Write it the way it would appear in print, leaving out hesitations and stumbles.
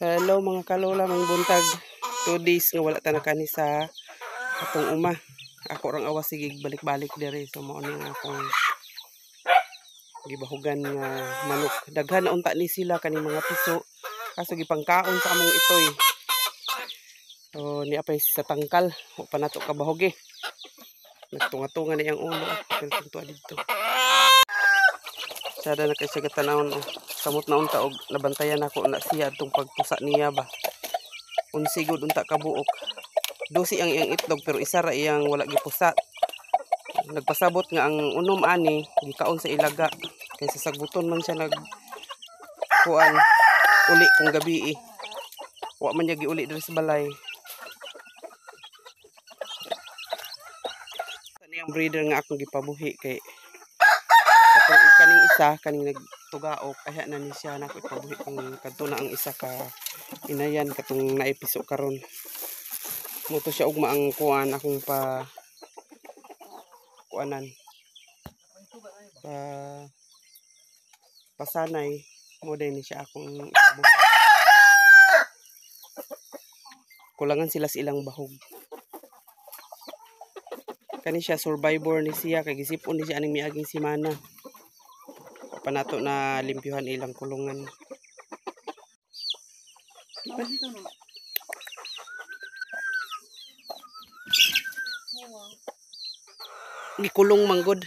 Hello mga kalola, mga buntag. 2 days nga wala ta nakani sa atong uma. Ako rang awas sige balik-balik diri so mao ni akong gibahugan nga manok. Daghan na unta ni sila kani mga piso. Kaso gipangkaon sa among itoy. So ni apay sa tangkal, wa pa nato kabahogi. Nagtunga-tunga na yang ulo. Tuntua dito. Sada na kay siya tanawon samot na unta og nabantayan ako na siya atong pagpusa niya ba. Unsigod unta ka buok. Dosi ang iyang itlog pero isa ra iyang wala gipusa. Nagpasabot nga ang unom ani gikaon sa ilaga kay sa sagbuton man siya nag kuan uli kung gabi wa man niya giuli diri sa balay. Kani ang breeder nga akong gipabuhi kay katong kaning isa kaning nagtugaok aya na ni siya nako ipabuhi kung kadto na ang isa ka inayan katong naipiso karon. Muto siya ugma ang kuan akong kuanan pasanay mo din ni siya akong ipabuhi. Kulangan sila sa ilang bahog. Kani siya survivor ni siya kay gisipon ni siya aning miaging semana. Panato na limpyuhan ilang kulungan. Gikulong manggod.